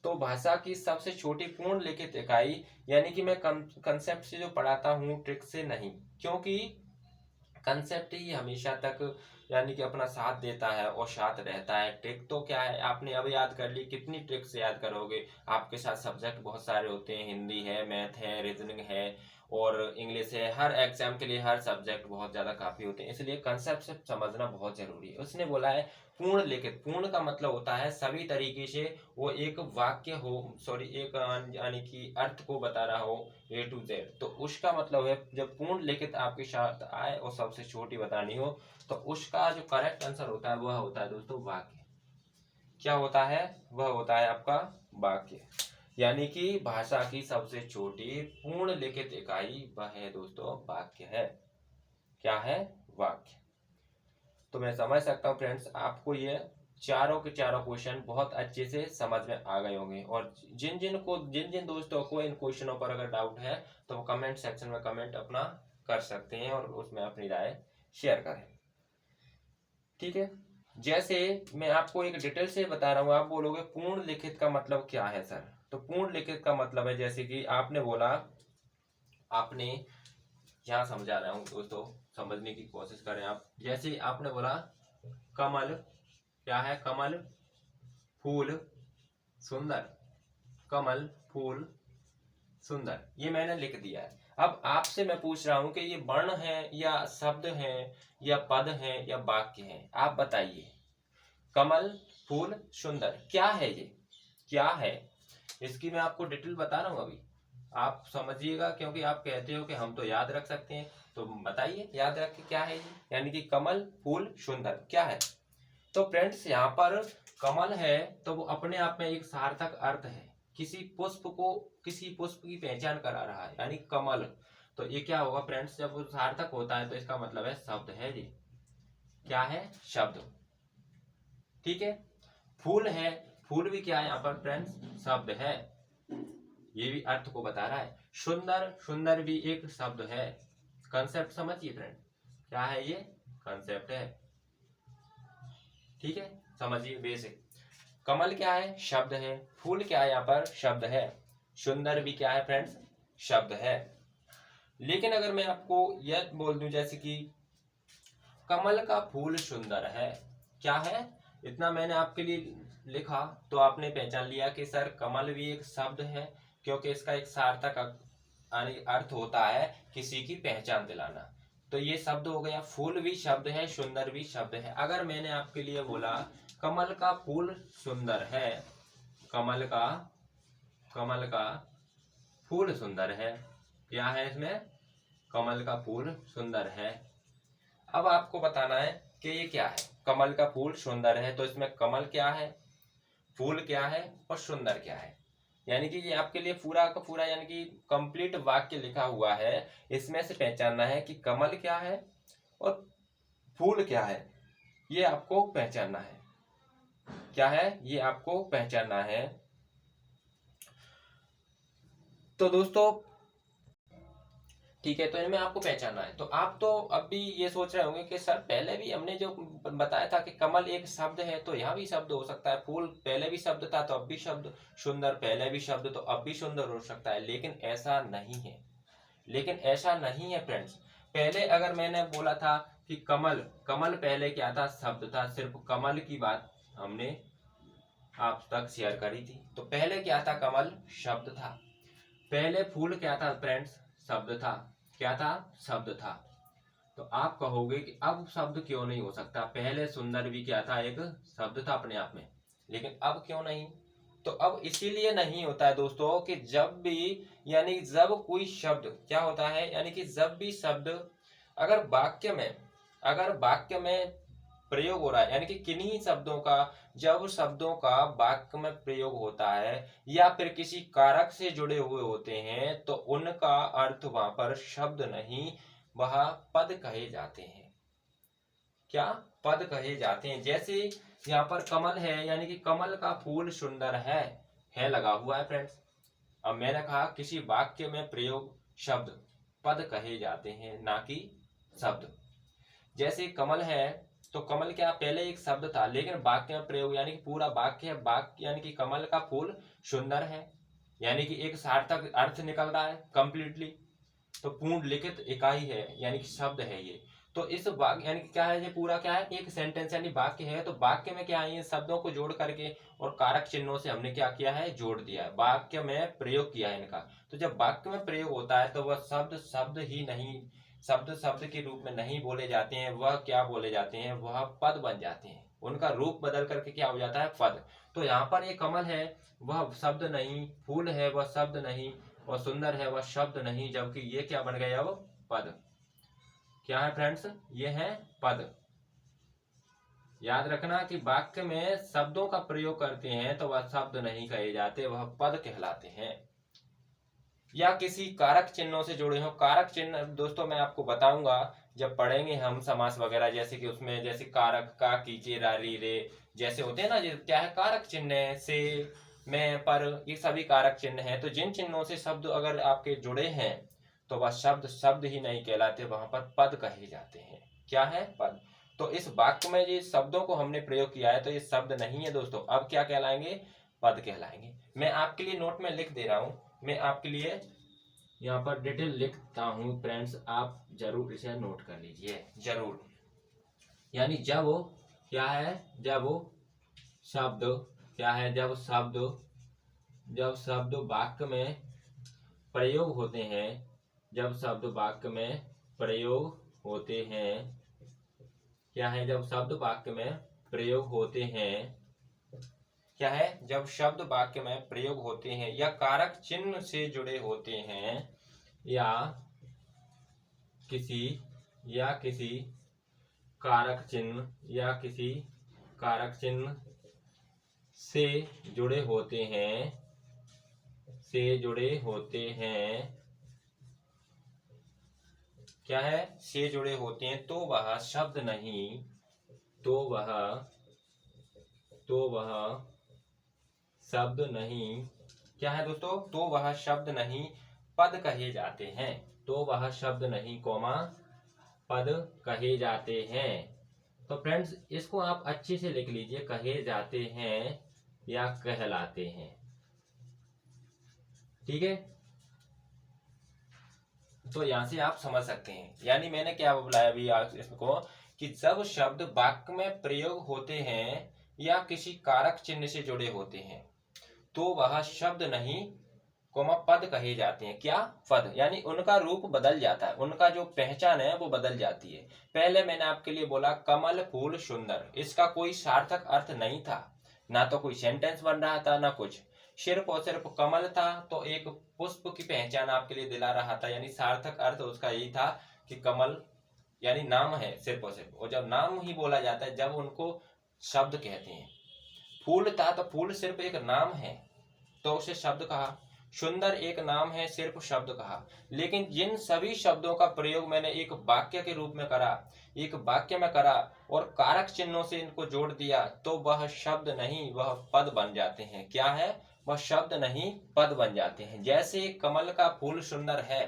तो भाषा की सबसे छोटी पूर्ण लिखित इकाई, यानी कि मैं कंसेप्ट से जो पढ़ाता हूँ, ट्रिक से नहीं, क्योंकि कंसेप्ट ही हमेशा तक यानी कि अपना साथ देता है और साथ रहता है। ट्रिक तो क्या है, आपने अब याद कर ली, कितनी ट्रिक से याद करोगे। आपके साथ सब्जेक्ट बहुत सारे होते हैं, हिंदी है, मैथ है, रीजनिंग है और इंग्लिश है। हर एग्जाम के लिए हर सब्जेक्ट बहुत ज्यादा काफी होते हैं, इसलिए कंसेप्ट समझना बहुत जरूरी है। उसने बोला है पूर्ण लिखित, पूर्ण का मतलब होता है सभी तरीके से वो एक वाक्य हो, एक यानी कि अर्थ को बता रहा हो A to Z। तो उसका मतलब है जब पूर्ण लिखित आपके साथ आए और सबसे छोटी बतानी हो, तो उसका जो करेक्ट आंसर होता है वह होता है दोस्तों वाक्य। क्या होता है, वह होता है आपका वाक्य। यानी कि भाषा की सबसे छोटी पूर्ण लिखित इकाई वह है दोस्तों वाक्य है। क्या है, वाक्य। तो मैं समझ सकता हूँ फ्रेंड्स आपको ये चारों के चारों क्वेश्चन बहुत अच्छे से समझ में आ गए होंगे। और जिन जिन दोस्तों को इन क्वेश्चनों पर अगर डाउट है तो वो कमेंट सेक्शन में कमेंट अपना कर सकते हैं और उसमें अपनी राय शेयर करें। ठीक है, जैसे मैं आपको एक डिटेल से बता रहा हूँ, आप बोलोगे पूर्ण लिखित का मतलब क्या है सर। तो पूर्ण लिखित का मतलब है, जैसे कि आपने बोला, आपने यहाँ समझा रहा हूँ दोस्तों, समझने की कोशिश करें आप। जैसे आपने बोला कमल, क्या है, कमल फूल सुंदर, कमल फूल सुंदर, ये मैंने लिख दिया है। अब आपसे मैं पूछ रहा हूं कि ये वर्ण है या शब्द है या पद है या वाक्य है, आप बताइए। कमल फूल सुंदर क्या है, ये क्या है, इसकी मैं आपको डिटेल बता रहा हूं अभी, आप समझिएगा, क्योंकि आप कहते हो कि हम तो याद रख सकते हैं, तो बताइए याद रख के क्या है ये। यानी कि कमल फूल सुंदर क्या है। तो फ्रेंड्स यहाँ पर कमल है तो वो अपने आप में एक सार्थक अर्थ है, किसी पुष्प की पहचान करा रहा है, यानी कमल। तो ये क्या होगा फ्रेंड्स, जब वो सार्थक होता है तो इसका मतलब है शब्द है ये। क्या है, शब्द। ठीक है, फूल है, फूल भी क्या है यहाँ पर फ्रेंड्स, शब्द है, ये भी अर्थ को बता रहा है। सुंदर, सुंदर भी एक शब्द है। कंसेप्ट समझिए फ्रेंड, क्या है ये, कंसेप्ट है। ठीक है, समझिए बेसिक। कमल क्या है, शब्द है, फूल क्या है यहाँ पर, शब्द है, सुंदर भी क्या है फ्रेंड्स, शब्द है। लेकिन अगर मैं आपको यह बोल दूं जैसे कि कमल का फूल सुंदर है, क्या है, इतना मैंने आपके लिए लिखा तो आपने पहचान लिया कि सर कमल भी एक शब्द है, क्योंकि इसका एक सार्थक अर्थ होता है किसी की पहचान दिलाना। तो ये शब्द हो गया, फूल भी शब्द है, सुंदर भी शब्द है। अगर मैंने आपके लिए बोला कमल का फूल सुंदर है, कमल का फूल सुंदर है, क्या है इसमें, कमल का फूल सुंदर है। अब आपको बताना है कि ये क्या है, कमल का फूल सुंदर है, तो इसमें कमल क्या है, फूल क्या है और सुंदर क्या है। यानी कि ये आपके लिए पूरा का पूरा यानी कि कंप्लीट वाक्य लिखा हुआ है। इसमें से पहचानना है कि कमल क्या है और फूल क्या है, ये आपको पहचानना है। क्या है, ये आपको पहचानना है। तो दोस्तों ठीक है, तो इनमें आपको पहचानना है। तो आप तो अब भी ये सोच रहे होंगे कि सर पहले भी हमने जो बताया था कि कमल एक शब्द है, तो यहाँ भी शब्द हो सकता है, फूल पहले भी शब्द था तो अब भी शब्द, सुंदर पहले भी शब्द तो अब भी सुंदर हो सकता है। लेकिन ऐसा नहीं है, फ्रेंड्स। पहले अगर मैंने बोला था कि कमल, कमल पहले क्या था, शब्द था, सिर्फ कमल की बात हमने आप तक शेयर करी थी। तो पहले क्या था, कमल शब्द था। पहले फूल क्या था फ्रेंड्स, शब्द था। क्या था, शब्द था। तो आप कहोगे कि अब शब्द क्यों नहीं हो सकता, पहले सुंदर भी क्या था, एक शब्द था अपने आप में, लेकिन अब क्यों नहीं। तो अब इसीलिए नहीं होता है दोस्तों कि जब भी यानी जब कोई शब्द क्या होता है, यानी कि जब भी शब्द अगर वाक्य में प्रयोग हो रहा है, यानी कि किन्हीं शब्दों का, जब शब्दों का वाक्य में प्रयोग होता है या फिर किसी कारक से जुड़े हुए होते हैं, तो उनका अर्थ वहां पर शब्द नहीं, वह पद कहे जाते हैं। क्या, पद कहे जाते हैं। जैसे यहाँ पर कमल है, यानी कि कमल का फूल सुंदर है लगा हुआ है फ्रेंड्स। अब मैंने कहा किसी वाक्य में प्रयोग शब्द पद कहे जाते हैं, ना कि शब्द। जैसे कमल है, तो कमल क्या पहले एक शब्द था, लेकिन वाक्य में प्रयोग यानी कि पूरा वाक्य है, वाक्य यानी कि कमल का फूल सुंदर है, यानी कि एक सार्थक अर्थ निकल रहा है कंप्लीटली। तो पूर्ण लिखित इकाई है, यानी कि शब्द है ये। तो इस वाक्य यानी कि क्या है, ये पूरा क्या है, एक सेंटेंस यानी वाक्य है। तो वाक्य में क्या है, ये शब्दों को जोड़ करके और कारक चिन्हों से हमने क्या किया है, जोड़ दिया है, वाक्य में प्रयोग किया है इनका। तो जब वाक्य में प्रयोग होता है तो वह शब्द शब्द ही नहीं, शब्द शब्द के रूप में नहीं बोले जाते हैं, वह क्या बोले जाते हैं, वह पद बन जाते हैं। उनका रूप बदल करके क्या हो जाता है, पद। तो यहाँ पर ये कमल है वह शब्द नहीं, फूल है वह शब्द नहीं, और सुंदर है वह शब्द नहीं, जबकि ये क्या बन गया, वो पद। क्या है फ्रेंड्स, ये है पद। याद रखना कि वाक्य में शब्दों का प्रयोग करते हैं तो वह शब्द नहीं कहे जाते, वह पद कहलाते हैं। या किसी कारक चिन्हों से जुड़े हो, कारक चिन्ह दोस्तों मैं आपको बताऊंगा जब पढ़ेंगे हम समास वगैरह, जैसे कि उसमें जैसे कारक का, कीचे, रा, री, रे जैसे होते हैं ना, क्या है, कारक चिन्ह है, से, में, पर, ये सभी कारक चिन्ह हैं। तो जिन चिन्हों से शब्द अगर आपके जुड़े हैं तो वह शब्द शब्द ही नहीं कहलाते, वहां पर पद कहे जाते हैं। क्या है, पद। तो इस वाक्य में ये शब्दों को हमने प्रयोग किया है तो ये शब्द नहीं है दोस्तों, अब क्या कहलाएंगे, पद कहलाएंगे। मैं आपके लिए नोट में लिख दे रहा हूं, मैं आपके लिए यहाँ पर डिटेल लिखता हूं फ्रेंड्स, आप जरूर इसे नोट कर लीजिए जरूर। यानी जब वो क्या है, जब वो शब्द क्या है, जब शब्द वाक्य में प्रयोग होते हैं, जब शब्द वाक्य में प्रयोग होते हैं, क्या है, जब शब्द वाक्य में प्रयोग होते हैं, क्या है, जब शब्द वाक्य में प्रयोग होते हैं या कारक चिन्ह से जुड़े होते हैं, या किसी कारक चिन्ह से जुड़े होते हैं, क्या है, से जुड़े होते हैं, तो वह शब्द नहीं, तो वह शब्द नहीं, क्या है दोस्तों, तो वह शब्द नहीं, पद कहे जाते हैं। तो वह शब्द नहीं कोमा पद कहे जाते हैं। तो फ्रेंड्स इसको आप अच्छे से लिख लीजिए, कहे जाते हैं या कहलाते हैं, ठीक है। तो यहाँ से आप समझ सकते हैं, यानी मैंने क्या बुलाया अभी इसको कि जब शब्द वाक्य में प्रयोग होते हैं या किसी कारक चिन्ह से जुड़े होते हैं तो वह शब्द नहीं कोमा पद कहे जाते हैं। क्या? पद, यानी उनका रूप बदल जाता है, उनका जो पहचान है वो बदल जाती है। पहले मैंने आपके लिए बोला कमल फूल सुंदर, इसका कोई सार्थक अर्थ नहीं था, ना तो कोई सेंटेंस बन रहा था ना कुछ, सिर्फ और सिर्फ कमल था तो एक पुष्प की पहचान आपके लिए दिला रहा था, यानी सार्थक अर्थ उसका यही था कि कमल यानी नाम है सिर्फ और सिर्फ, और जब नाम ही बोला जाता है जब उनको शब्द कहते हैं। फूल था तो फूल सिर्फ एक नाम है तो उसे शब्द कहा, सुंदर एक नाम है सिर्फ शब्द कहा। लेकिन जिन सभी शब्दों का प्रयोग मैंने एक वाक्य के रूप में करा, एक वाक्य में करा और कारक चिन्हों से इनको जोड़ दिया तो वह शब्द नहीं वह पद बन जाते हैं। क्या है? वह शब्द नहीं पद बन जाते हैं। जैसे कमल का फूल सुंदर है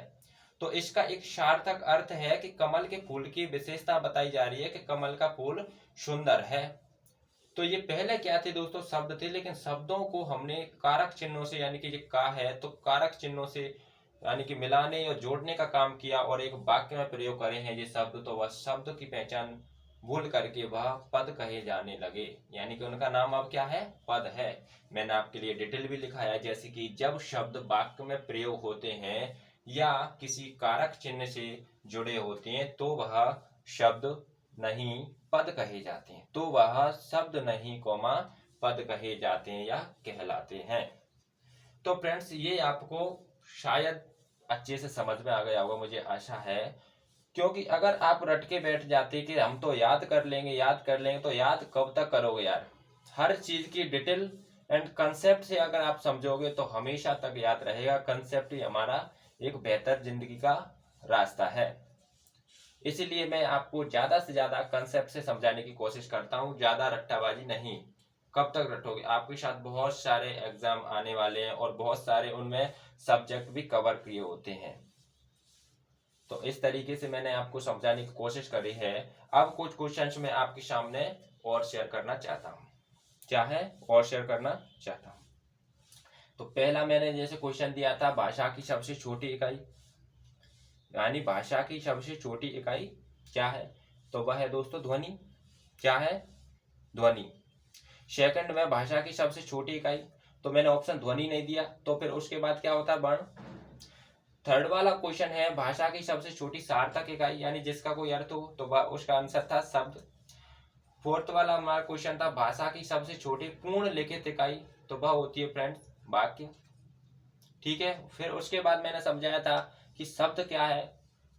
तो इसका एक सार्थक अर्थ है कि कमल के फूल की विशेषता बताई जा रही है कि कमल का फूल सुंदर है। तो ये पहले क्या थे दोस्तों? शब्द थे, लेकिन शब्दों को हमने कारक चिन्हों से, यानी कि ये का है तो कारक चिन्हों से यानी कि मिलाने और जोड़ने का काम किया और एक वाक्य में प्रयोग करे हैं ये शब्द, तो वह शब्द की पहचान भूल करके वह पद कहे जाने लगे, यानी कि उनका नाम अब क्या है? पद है। मैंने आपके लिए डिटेल भी लिखा है, जैसे कि जब शब्द वाक्य में प्रयोग होते हैं या किसी कारक चिन्ह से जुड़े होते हैं तो वह शब्द नहीं पद कहे जाते हैं, तो वह शब्द नहीं कोमा पद कहे जाते हैं या कहलाते हैं। तो फ्रेंड्स ये आपको शायद अच्छे से समझ में आ गया होगा, मुझे आशा है, क्योंकि अगर आप रट के बैठ जाते कि हम तो याद कर लेंगे तो याद कब तक करोगे यार? हर चीज की डिटेल एंड कंसेप्ट से अगर आप समझोगे तो हमेशा तक याद रहेगा। कंसेप्ट ही हमारा एक बेहतर जिंदगी का रास्ता है। इसीलिए मैं आपको ज्यादा से ज्यादा कंसेप्ट से समझाने की कोशिश करता हूँ, ज्यादा रट्टाबाजी नहीं। कब तक रटोगे? आपके साथ बहुत सारे एग्जाम आने वाले हैं और बहुत सारे उनमें सब्जेक्ट भी कवर किए होते हैं, तो इस तरीके से मैंने आपको समझाने की कोशिश करी है। अब कुछ क्वेश्चंस मैं आपके सामने और शेयर करना चाहता हूँ। क्या है? और शेयर करना चाहता हूँ। तो पहला मैंने जैसे क्वेश्चन दिया था, भाषा की सबसे छोटी इकाई, यानी भाषा की सबसे छोटी इकाई क्या है? तो वह है दोस्तों ध्वनि। क्या है? ध्वनि। सेकंड में भाषा की सबसे छोटी इकाई, तो मैंने ऑप्शन ध्वनि नहीं दिया, तो फिर उसके बाद क्या होता है? वर्ण। थर्ड वाला क्वेश्चन है भाषा की सबसे छोटी सार्थक इकाई, यानी जिसका कोई अर्थ हो, तो वह उसका आंसर था शब्द। फोर्थ वाला हमारा क्वेश्चन था भाषा की सबसे छोटी पूर्ण लिखित इकाई, तो वह होती है फ्रेंड्स वाक्य। ठीक है। फिर उसके बाद मैंने समझाया था कि शब्द क्या है,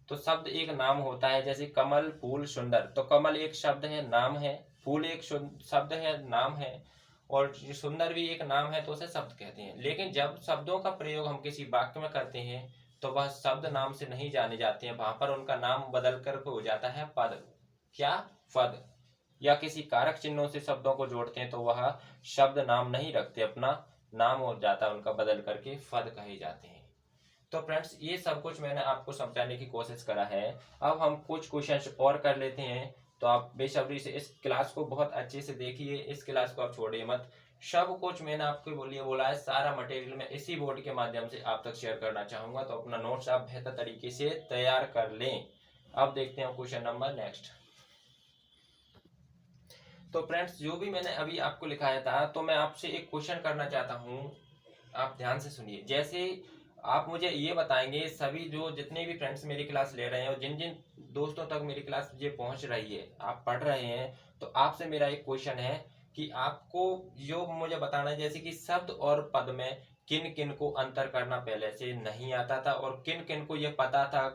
तो शब्द एक नाम होता है, जैसे कमल फूल सुंदर, तो कमल एक शब्द है, नाम है, फूल एक शब्द है, नाम है, और सुंदर भी एक नाम है तो उसे शब्द कहते हैं। लेकिन जब शब्दों का प्रयोग हम किसी वाक्य में करते हैं तो वह शब्द नाम से नहीं जाने जाते हैं, वहां पर उनका नाम बदल कर हो जाता है पद। क्या? पद। या किसी कारक चिन्हों से शब्दों को जोड़ते हैं तो वह शब्द नाम नहीं रखते, अपना नाम हो जाता है उनका बदल करके पद कहे जाते हैं। तो फ्रेंड्स ये सब कुछ मैंने आपको समझाने की कोशिश करा है। अब हम कुछ क्वेश्चंस और कर लेते हैं, तो आप बेसब्री से इस क्लास को बहुत अच्छे से देखिए, इस क्लास को आप छोड़िए मत। सब कुछ मैंने आपको बोला है, सारा मटेरियल मैं इसी बोर्ड के माध्यम से आप तक शेयर करना चाहूंगा, तो अपना नोट्स आप बेहतर तरीके से तैयार कर लें। अब देखते हैं क्वेश्चन नंबर नेक्स्ट। तो फ्रेंड्स जो भी मैंने अभी आपको लिखाया था, तो मैं आपसे एक क्वेश्चन करना चाहता हूँ, आप ध्यान से सुनिए। जैसे आप मुझे ये बताएंगे, सभी जो जितने भी फ्रेंड्स मेरी क्लास ले रहे हैं और जिन जिन दोस्तों तक मेरी क्लास ये पहुंच रही है, आप पढ़ रहे हैं, तो आपसे मेरा एक क्वेश्चन है कि आपको जो मुझे बताना है, जैसे कि शब्द और पद में किन किन को अंतर करना पहले से नहीं आता था और किन किन को ये पता था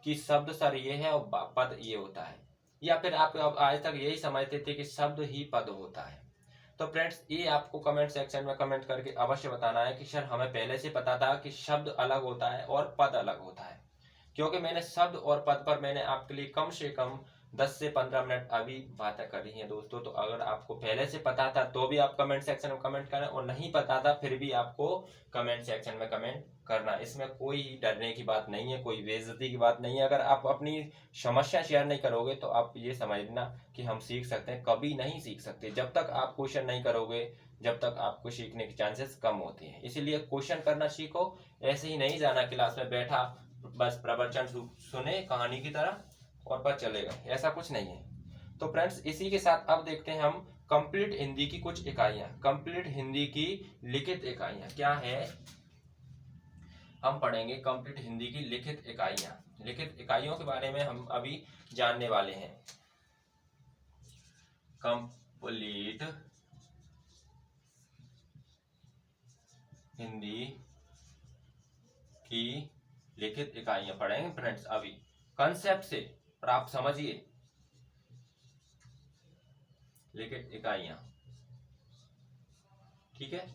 कि शब्द सर ये है और पद ये होता है, या फिर आप आज तक यही समझते थे कि शब्द ही पद होता है। तो फ्रेंड्स ये आपको कमेंट सेक्शन में कमेंट करके अवश्य बताना है कि सर हमें पहले से पता था कि शब्द अलग होता है और पद अलग होता है, क्योंकि मैंने शब्द और पद पर मैंने आपके लिए कम से कम 10 से 15 मिनट अभी बातें करी हैं दोस्तों। तो अगर आपको पहले से पता था तो भी आप कमेंट सेक्शन में कमेंट करें, और नहीं पता था फिर भी आपको कमेंट सेक्शन में कमेंट करना, इसमें कोई डरने की बात नहीं है, कोई बेइज्जती की बात नहीं है। अगर आप अपनी समस्या शेयर नहीं करोगे तो आप ये समझना कि हम सीख सकते हैं, कभी नहीं सीख सकते। जब तक आप क्वेश्चन नहीं करोगे जब तक आपको सीखने के चांसेस कम होते हैं। इसीलिए क्वेश्चन करना सीखो, ऐसे ही नहीं जाना क्लास में बैठा बस प्रवचन सुने कहानी की तरह और बस चले गए, ऐसा कुछ नहीं है। तो फ्रेंड्स इसी के साथ अब देखते हैं हम कंप्लीट हिंदी की कुछ इकाइयां। कंप्लीट हिंदी की लिखित इकाइयां क्या है, हम पढ़ेंगे कंप्लीट हिंदी की लिखित इकाइयां। लिखित इकाइयों के बारे में हम अभी जानने वाले हैं। कंप्लीट हिंदी की लिखित इकाइयां पढ़ेंगे फ्रेंड्स अभी कंसेप्ट से, और आप समझिए लिखित इकाइयां, ठीक है।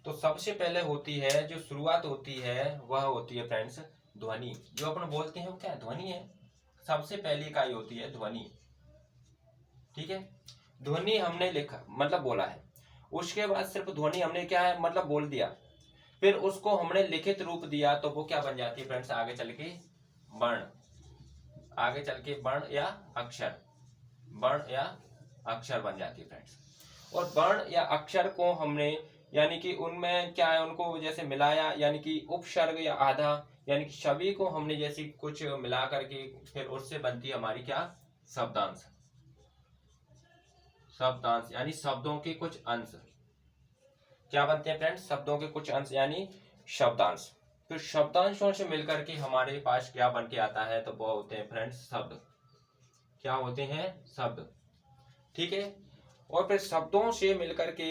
तो सबसे पहले होती है, जो शुरुआत होती है वह होती है फ्रेंड्स ध्वनि। जो अपन बोलते हैं वो क्या है, ध्वनि है। सबसे पहली इकाई होती है ध्वनि, ठीक है। ध्वनि हमने लिखा मतलब बोला है, उसके बाद सिर्फ ध्वनि हमने क्या है मतलब बोल दिया, फिर उसको हमने लिखित रूप दिया तो वो क्या बन जाती है फ्रेंड्स, आगे चल के वर्ण, आगे चल के वर्ण या अक्षर, वर्ण या अक्षर बन जाती है फ्रेंड्स। और वर्ण या अक्षर को हमने यानी कि उनमें क्या है, उनको जैसे मिलाया, यानी कि उपसर्ग या आधा, यानी कि सभी को हमने जैसे कुछ मिला करके फिर उससे बनती है हमारी क्या, शब्दांश। शब्दांश यानी शब्दों के कुछ अंश क्या बनते हैं फ्रेंड्स, शब्दों के कुछ अंश यानी शब्दांश। फिर शब्दांशों से मिलकर के हमारे पास क्या बन के आता है, तो वो होते हैं फ्रेंड्स शब्द। क्या होते हैं, शब्द, ठीक है। और फिर शब्दों से मिलकर के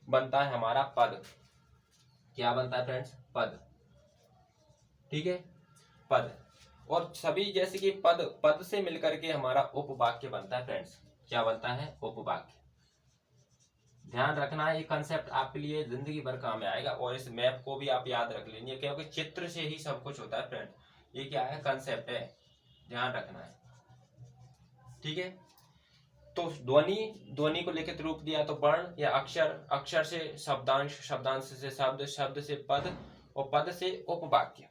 बनता है हमारा पद। क्या बनता है फ्रेंड्स, पद, ठीक है, पद। और सभी जैसे कि पद, पद से मिलकर के हमारा उपवाक्य बनता है फ्रेंड्स। क्या बनता है, उपवाक्य। ध्यान रखना ये कंसेप्ट आपके लिए जिंदगी भर काम में आएगा, और इस मैप को भी आप याद रख लीजिए क्योंकि चित्र से ही सब कुछ होता है फ्रेंड। ये क्या है, कंसेप्ट है, ध्यान रखना है, ठीक है। तो ध्वनि, ध्वनि को लिखित रूप दिया तो वर्ण या अक्षर, अक्षर से शब्दांश, शब्दांश से शब्द, शब्द से पद, और पद से उपवाक्य,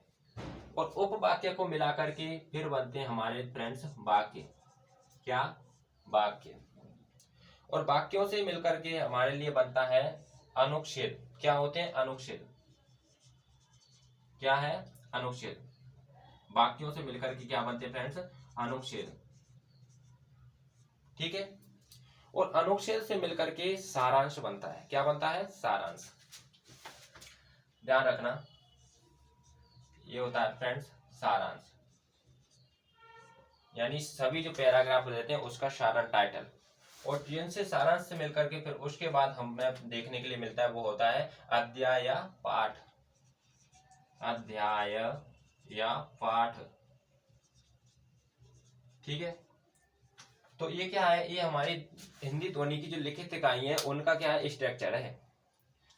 और उपवाक्य को मिलाकर के फिर बनते हैं हमारे फ्रेंड्स वाक्य। क्या, वाक्य। और वाक्यों से मिलकर के हमारे लिए बनता है अनुच्छेद। क्या होते हैं, अनुच्छेद। क्या है, अनुच्छेद। वाक्यों से मिलकर के क्या बनते हैं फ्रेंड्स, अनुच्छेद, ठीक है। और अनुच्छेद से मिलकर के सारांश बनता है। क्या बनता है, सारांश। ध्यान रखना ये होता है फ्रेंड्स सारांश, यानी सभी जो पैराग्राफ रहते हैं उसका सारांश टाइटल। और जिनसे सारांश से मिलकर के फिर उसके बाद हमें देखने के लिए मिलता है वो होता है अध्याय या पाठ। अध्याय या पाठ, ठीक है। तो ये क्या है, ये हमारी हिंदी ध्वनि की जो लिखित इकाई है उनका क्या है, स्ट्रक्चर है,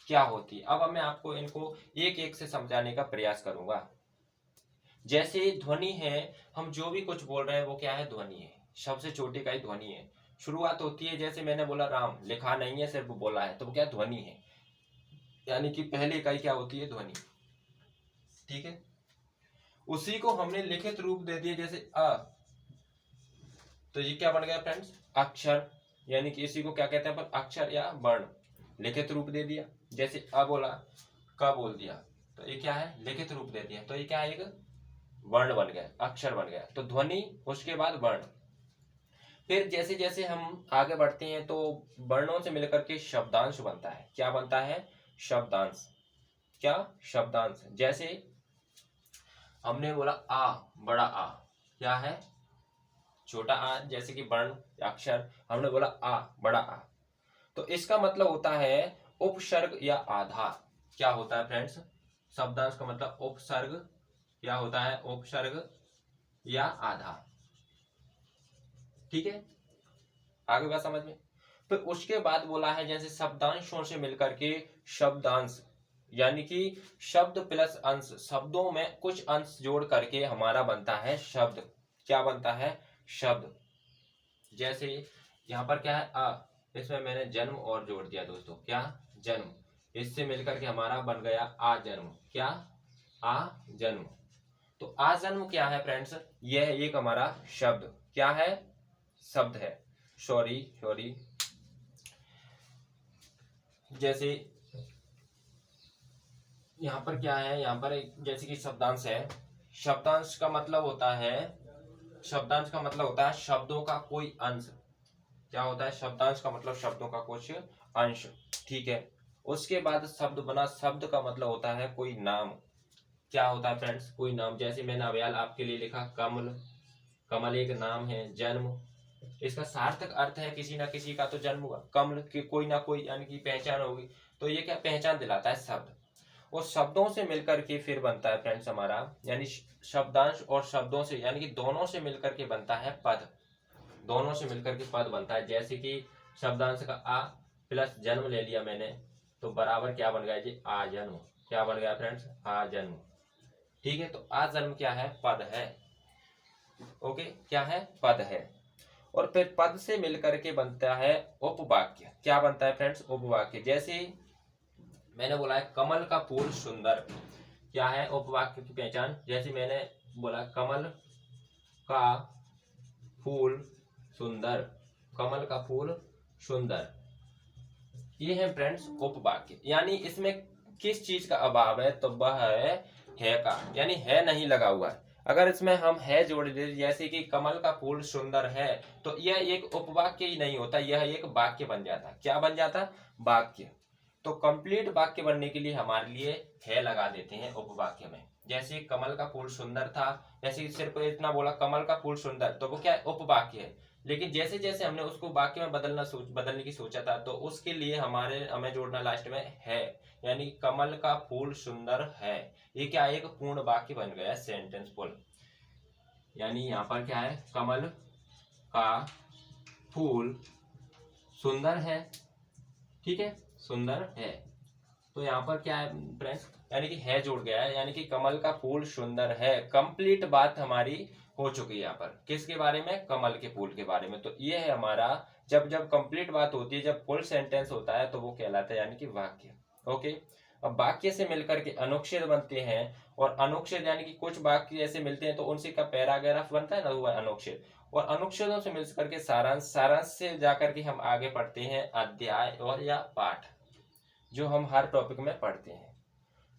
क्या होती है। अब मैं आपको इनको एक एक से समझाने का प्रयास करूंगा। जैसे ध्वनि है, हम जो भी कुछ बोल रहे हैं वो क्या है, ध्वनि है। सबसे छोटी इकाई ध्वनि है। शुरुआत होती है, जैसे मैंने बोला राम, लिखा नहीं है सिर्फ बोला है, तो वो क्या, ध्वनि है। यानी कि पहली इकाई क्या होती है, ध्वनि, ठीक है। उसी को हमने लिखित रूप दे दिया, जैसे अ, तो ये क्या बन गया फ्रेंड्स, अक्षर। यानी कि इसी को क्या कहते हैं अपन, अक्षर या वर्ण, लिखित रूप दे दिया। जैसे अ बोला, क बोल दिया, तो ये क्या है, लिखित रूप दे दिया, तो ये क्या है, एक वर्ण बन गया, अक्षर बन गया। तो ध्वनि, उसके बाद वर्ण। फिर जैसे जैसे हम आगे बढ़ते हैं तो वर्णों से मिलकर के शब्दांश बनता है। क्या बनता है, शब्दांश। क्या, शब्दांश। जैसे हमने बोला आ, बड़ा आ, क्या है, छोटा आ, जैसे कि वर्ण अक्षर, हमने बोला आ, बड़ा आ, तो इसका मतलब होता है उपसर्ग या आधार। क्या होता है फ्रेंड्स, शब्दांश का मतलब उपसर्ग, क्या होता है, उपसर्ग या आधार, ठीक है। आगे बात समझ में। फिर उसके बाद बोला है जैसे शब्दांशों से मिलकर के शब्दांश, यानी कि शब्द प्लस अंश, शब्दों में कुछ अंश जोड़ करके हमारा बनता है शब्द। क्या बनता है, शब्द। जैसे यहाँ पर क्या है अ, इसमें मैंने जन्म और जोड़ दिया दोस्तों, क्या, जन्म। इससे मिलकर के हमारा बन गया आ जन्म। क्या, आ जन्म। तो आ जन्म क्या है फ्रेंड्स, यह एक हमारा शब्द, क्या है, शब्द है। सॉरी सॉरी, जैसे यहाँ पर क्या है, यहाँ पर एक जैसे कि शब्दांश है, शब्दांश का मतलब होता है, शब्दांश का मतलब होता है शब्दों का कोई अंश। क्या होता है? शब्दांश का मतलब शब्दों का कुछ अंश। ठीक है। उसके बाद शब्द बना, शब्द का मतलब होता है कोई नाम। क्या होता है फ्रेंड्स? कोई नाम। जैसे मैंने अव्याल आपके लिए लिखा कमल, कमल एक नाम है। जन्म, इसका सार्थक अर्थ है किसी ना किसी का तो जन्म हुआ। कमल की कोई ना कोई यानी कि पहचान होगी, तो ये क्या पहचान दिलाता है? शब्द। और शब्दों से मिलकर के फिर बनता है फ्रेंड्स हमारा, यानी शब्दांश और शब्दों से यानी कि दोनों से मिलकर के बनता है पद। दोनों से मिलकर के पद बनता है। जैसे कि शब्दांश का आ प्लस जन्म ले लिया मैंने, तो बराबर क्या बन गया जी? आ जन्म। क्या बन गया फ्रेंड्स? आ जन्म। ठीक है। तो आ जन्म क्या है? पद है। ओके, क्या है? पद है। और फिर पद से मिलकर के बनता है उपवाक्य। क्या बनता है फ्रेंड्स? उपवाक्य। जैसे मैंने बोला है कमल का फूल सुंदर, क्या है? उपवाक्य की पहचान। जैसे मैंने बोला कमल का फूल सुंदर, कमल का फूल सुंदर, ये है फ्रेंड्स उपवाक्य। यानी इसमें किस चीज का अभाव है? तो वह है का, यानी है नहीं लगा हुआ है। अगर इसमें हम है जोड़ दे, जैसे कि कमल का फूल सुंदर है, तो यह एक उपवाक्य ही नहीं होता, यह एक वाक्य बन जाता। क्या बन जाता? वाक्य। तो कंप्लीट वाक्य बनने के लिए हमारे लिए है लगा देते हैं उपवाक्य में। जैसे कमल का फूल सुंदर था, जैसे सिर्फ इतना बोला कमल का फूल सुंदर, तो वो क्या है? उपवाक्य है। लेकिन जैसे जैसे हमने उसको वाक्य में बदलने की सोचा था, तो उसके लिए हमें जोड़ना लास्ट में है, यानी कमल का फूल सुंदर है। ये क्या? एक पूर्ण वाक्य बन गया, सेंटेंस फुल। यानी यहाँ पर क्या है? कमल का फूल सुंदर है। ठीक है, सुंदर है। तो यहाँ पर क्या है फ्रेंड्स? यानी कि है जुड़ गया है, यानी कि कमल का फूल सुंदर है। कंप्लीट बात हमारी हो चुकी है यहाँ पर। किसके बारे में? कमल के फूल के बारे में। तो ये है हमारा, जब जब कंप्लीट बात होती है, जब फुल सेंटेंस होता है, तो वो कहलाता है यानी कि वाक्य। ओके। अब वाक्य से मिलकर के अनुच्छेद बनते हैं, और अनुच्छेद यानी कि कुछ वाक्य ऐसे मिलते हैं तो उनसे का पैराग्राफ बनता है ना, वो अनुच्छेद। और अनुच्छेदों से मिलकर के सारांश, सारांश से जाकर के हम आगे पढ़ते हैं अध्याय और या पाठ, जो हम हर टॉपिक में पढ़ते हैं।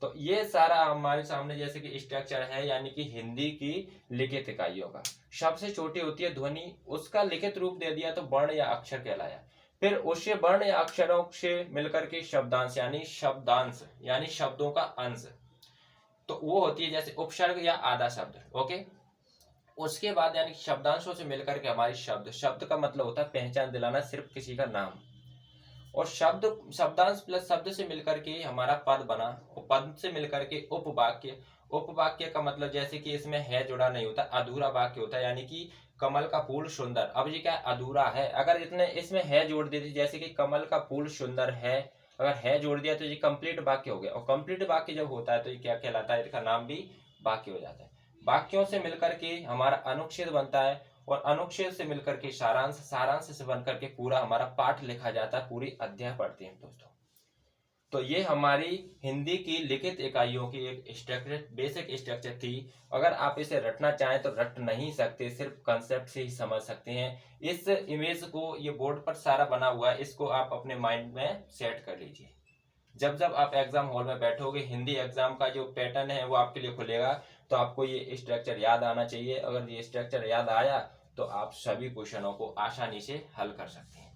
तो ये सारा हमारे सामने जैसे कि स्ट्रक्चर है, यानी कि हिंदी की लिखित इकाइयों का। सबसे छोटी होती है ध्वनि, उसका लिखित रूप दे दिया तो वर्ण या अक्षर कहलाया। फिर उससे वर्ण या अक्षरों से मिलकर के शब्दांश, यानी शब्दांश यानी शब्दों का अंश, तो वो होती है जैसे उपसर्ग या आधा शब्द। ओके। उसके बाद यानी शब्दांशों से मिलकर के हमारी शब्द, शब्द का मतलब होता है पहचान दिलाना, सिर्फ किसी का नाम। और शब्द, शब्दांश प्लस शब्द से मिलकर के हमारा पद बना, और पद से मिलकर के उपवाक्य। उपवाक्य का मतलब जैसे कि इसमें है जुड़ा नहीं होता, अधूरा वाक्य होता है। यानी कि कमल का फूल सुंदर, अब ये क्या अधूरा है। अगर इतने इसमें है जोड़ देती, जैसे कि कमल का फूल सुंदर है, अगर है जोड़ दिया तो ये कंप्लीट वाक्य हो गया। और कंप्लीट वाक्य जब होता है तो ये क्या कहलाता है? इसका नाम भी वाक्य हो जाता है। वाक्यों से मिलकर के हमारा अनुच्छेद बनता है, और अनुच्छेद से मिलकर के सारांश, सारांश से बनकर के पूरा हमारा पाठ लिखा जाता है, पूरी अध्याय पढ़ते हैं दोस्तों। तो ये हमारी हिंदी की लिखित इकाइयों की एक स्ट्रक्चर, बेसिक स्ट्रक्चर थी। अगर आप इसे रटना चाहें तो रट नहीं सकते, सिर्फ कंसेप्ट से ही समझ सकते हैं। इस इमेज को, ये बोर्ड पर सारा बना हुआ है, इसको आप अपने माइंड में सेट कर लीजिए। जब जब आप एग्जाम हॉल में बैठोगे, हिंदी एग्जाम का जो पैटर्न है वो आपके लिए खुलेगा, तो आपको ये स्ट्रक्चर याद आना चाहिए। अगर ये स्ट्रक्चर याद आया तो आप सभी क्वेश्चनों को आसानी से हल कर सकते हैं।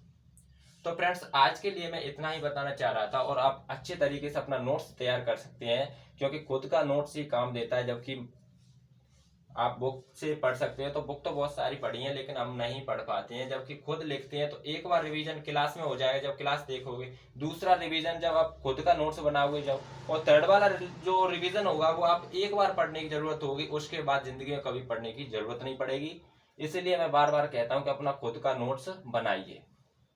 तो फ्रेंड्स, आज के लिए मैं इतना ही बताना चाह रहा था, और आप अच्छे तरीके से अपना नोट्स तैयार कर सकते हैं, क्योंकि खुद का नोट्स ही काम देता है। जबकि आप बुक से पढ़ सकते हैं, तो बुक तो बहुत सारी पढ़ी है, लेकिन हम नहीं पढ़ पाते हैं। जबकि खुद लिखते हैं तो एक बार रिवीजन क्लास में हो जाएगा, जब क्लास देखोगे। दूसरा रिवीजन जब आप खुद का नोट्स बनाओगे जब, और थर्ड वाला जो रिवीजन होगा वो आप एक बार पढ़ने की जरूरत होगी, उसके बाद जिंदगी में कभी पढ़ने की जरूरत नहीं पड़ेगी। इसीलिए मैं बार बार कहता हूँ कि अपना खुद का नोट्स बनाइए।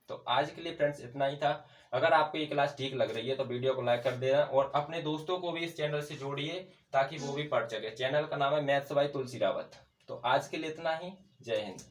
तो आज के लिए फ्रेंड्स इतना ही था। अगर आपको ये क्लास ठीक लग रही है तो वीडियो को लाइक कर देना, और अपने दोस्तों को भी इस चैनल से जोड़िए ताकि वो भी पढ़ सके। चैनल का नाम है मैथ्स बाय तुलसी रावत। तो आज के लिए इतना ही। जय हिंद।